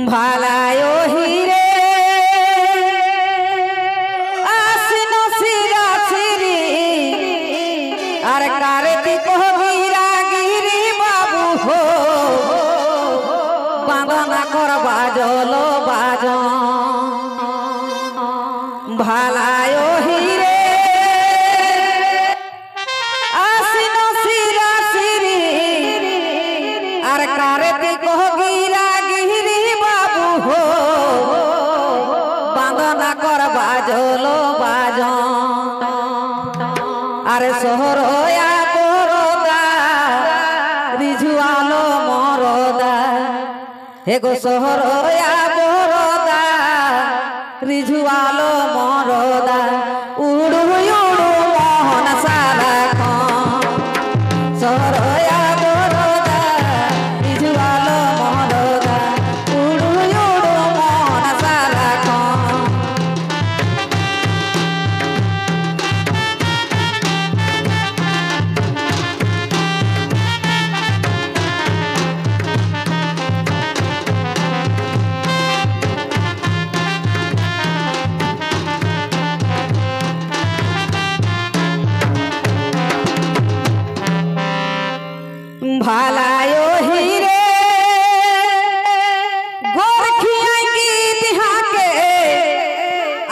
ভালায়ো হিরে আসিনো সিরা সিরি আর কার্তিক গিরা গিরি বাবু হো বাঁধনা কর বাজল বাজ ভালায়ো হিরে আসিনো সিরা সিরি আর কার্তিক গিরা গিরি বাবু হো বাঁধনা কর বাজল বাজ আরে শহরয়া পরদা রিঝুয়ালো মরদা হে গো শহরয়া পরদা রিঝুয়ালো মরদা উড়ু উড়ু মোহন সারা শহরয়া পরদা রিঝুয়ালো মরদা উড়ু উড়ু মোহন সারা ভালায়ো হিরে গোরখিয়া গীত হাকে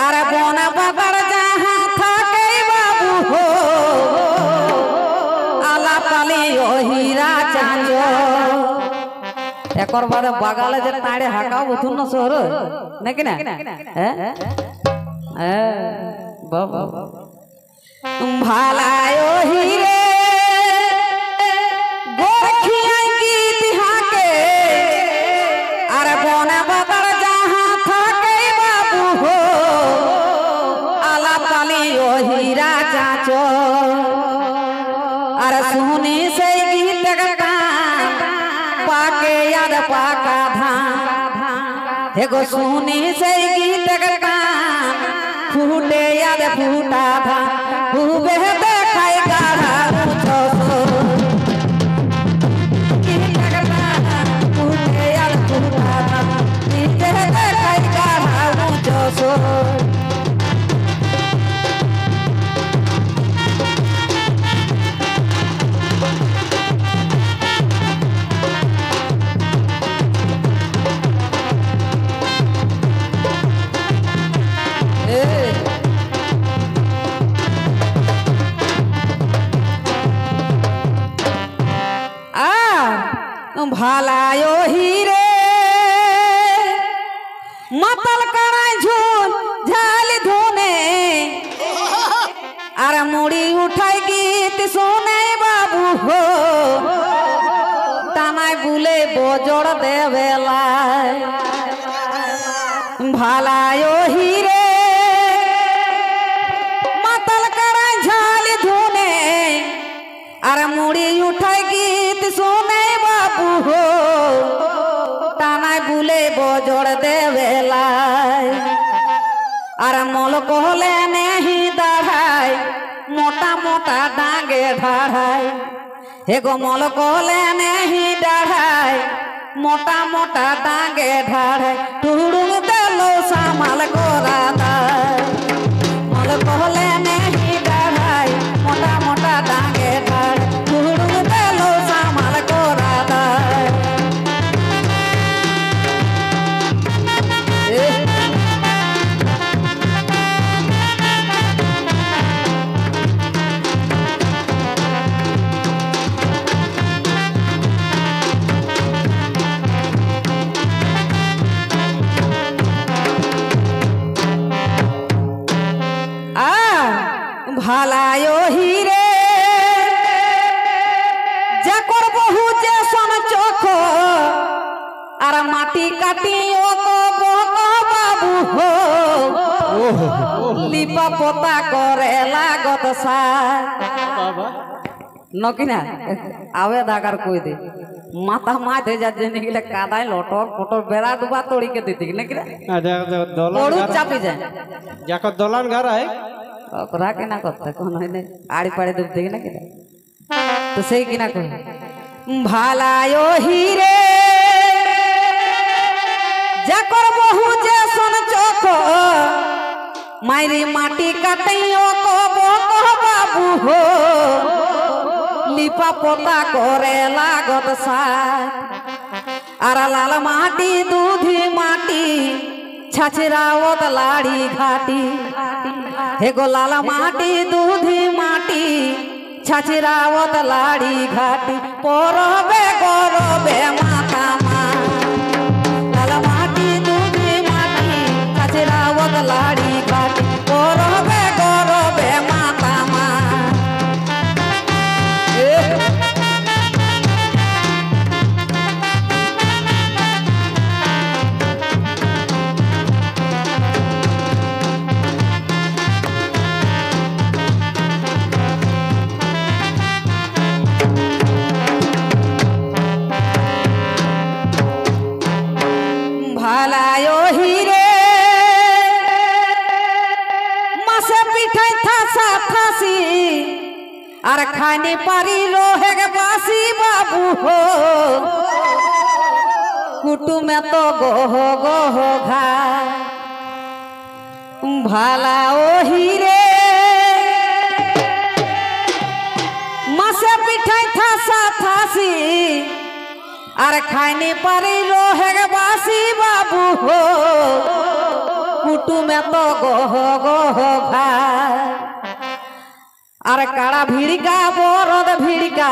আর বনা বাবার যাহা থাকে বাবু হো আলা পালি ও হীরা চাঁদ একর বাদে বাগালে যে তাড়ে হাকাও বুথুন না শহর নাকি না হ্যাঁ বাবা ভালায়ো হিরে গোরখিয়া গীত হাকে আর বনা বাবার যাহা থাকে বাবু হো আলা পালি ও হীরা চাঁচ আর শুনি সেই গীত গান পাকে याद पाका धान हे गो শুনি সেই গীত গান ফুটে याद ফুটা धान হুবে দেখাই গাড়া উঠো ভালায়ো হিরে মাতাল করাই ঝুল ঝাল ধুনে আর মুড়ি উঠাই গীত শোনে বাবু হো টানাই বুলে বজড় দেবেলায় ভালায়ো হিরে মাতাল করাই ঝাল ধুনে আর মুড়ি উঠাই গীত শোনে বাবু হো টানাই বুলে বজড় দেবেলায় আর মল কহলে নেহি দাঁড়ায় মোটা মোটা ডাঙ্গে ঢাড়ায় হে গো মল কহলে নেহি দাঁড়ায় মোটা মোটা ডাঙ্গে ঢাড়ায় টুড়ুং দেলো সামাল করা দায় মল কহলে নেহি দাঁড়ায় মোটা মোটা ডাঙ্গে ঢাড়ায় টুড়ুং দেলো সামাল করা দায় ভালায়ো হিরে যে করবহু যে সন চোখ আর মাটি কাটি ও বাবু হো লিপা পোতা করে লাগত সার নকি না আবে দাগার কই দে মাথা মাথে যা জেনে গেলে কাদায় লটর পটর বেড়া দুবা তড়িকে দিতে নাকি না দলন চাপি যায় যাক দলন ঘর আয় ओकरा के ना करता कौन है आड़ी पाड़ी दुख देगी ना कि तो सही कि ना कह भालायो हीरे বহু যে সোন চোখ মাইরি মাটি কাটাইও কব কহ বাবু হো লিপা পোতা করে লাগত সার আর লাল মাটি দুধি মাটি ছাছরাওত লাড়ি ঘাটি হে গো লাল মাটি দুধি মাটি ছাছরাওত লাড়ি ঘাটি পরবে গরবে মাথা মা লাল মাটি দুধি মাটি ছাছরাওত লাড়ি ঘাটি পরবে গরবে মাথা মা ভালায়ো হিরে মাসে পিঠাই থাসা থাসি আর খানি পারি রোহেগ বাসি বাবু হো কুটুমে তো গোহ গোহ ঘা ভালা ও হিরে মাসে পিঠাই থাসা থাসি আর খাইনি পারি রোহেগ বাসি বাবু হো কুটুমে তো গোহ গোহ ঘা আর কাড়া ভিড়িকা বরদ ভিড়িকা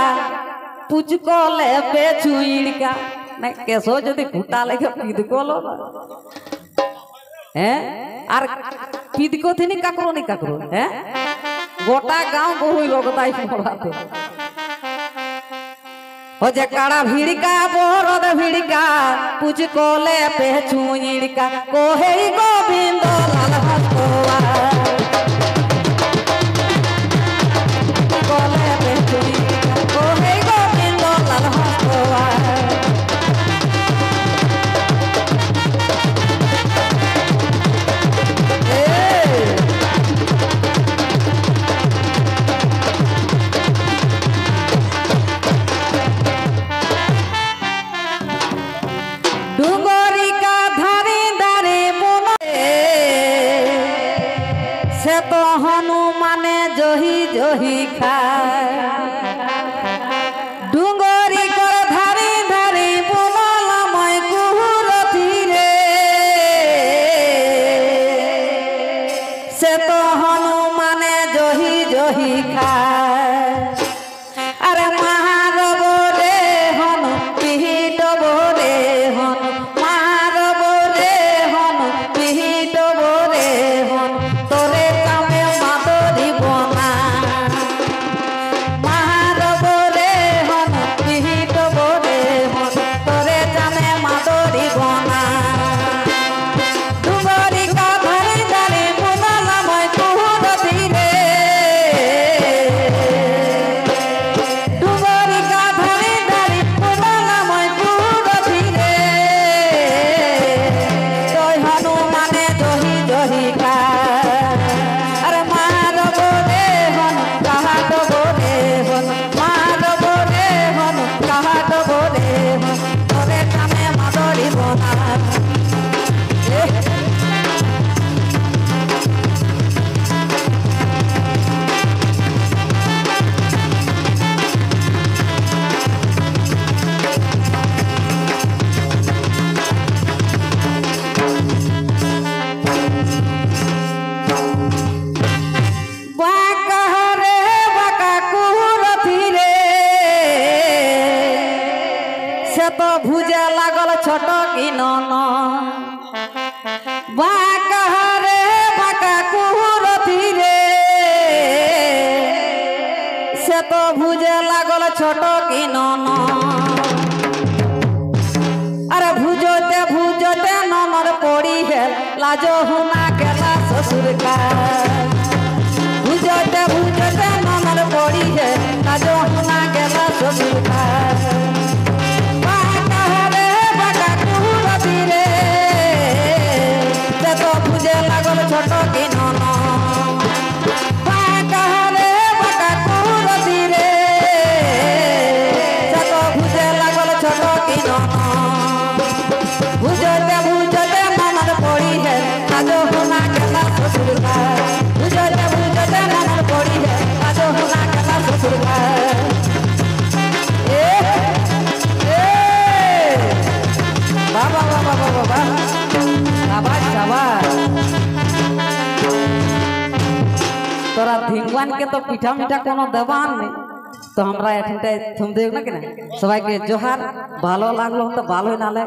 পুচকলে বেচুইড়কা না কেসো যদি ঘুটা লেগে পিদকলো হ্যাঁ আর পিদকো থিনি কাকরো হ্যাঁ গোটা গাঁव বহু লোক তাই পড়াতে हो जे काड़ा भिड़का बोरद भिड़का पुचकोले पे छुइड़का कोहे गोविंद लाल हस्तवा कोले पे छुइड़का कोहे गोविंद लाल हस्तवा डूंगरी का धारे धारे बोले से तो हनुमाने जोही जोही खाए डूंगरी कर धारे धारे बोला मैं कुहरती रे से तो हनुमाने जोही जोही खाए अरे महारव रे हनु पिहिट बोरे हनु महारव रे हनु पिहिट बोरे हनु तोरे कामे मादरी बना महारव रे हनु पिहिट बोरे हनु तोरे कामे मादरी बना डूंगरी का धारे धारे बोला मैं कुहरती रे डूंगरी का धारे धारे बोला मैं कुहरती रे तोय हनुमाने जोही जोही खा अरे मारब रे हनु काहात बोरे हनु मारब रे हनु काहात बोरे हनु तोरे कामे मादरी बना बाका रे बाका कुहरती रे से तो भुजे लागल छोट की नन बाका रे बाका कुहरती रे से तो भुजे लागल छोट की नन अरे भुजते भुजते ननर पड़ी है लाजो हुना केला ससुर का भुजते भुजते ननर पड़ी है लाजो हुना केला ससुर का बाका रे बाका कुहरती रे से तो भुजे लागल छोट की नन बाका रे बाका कुहरती रे से तो भुजे लागल छोट की नन भुजते भुजते ननर তোরা ধিংবান के तो পিঠা মিঠা কোনো দেবান নেই তো আমরা এখানটায় থুম দেব না কেন সবাইকে জোহার ভালো লাগলো তো ভালোই নালে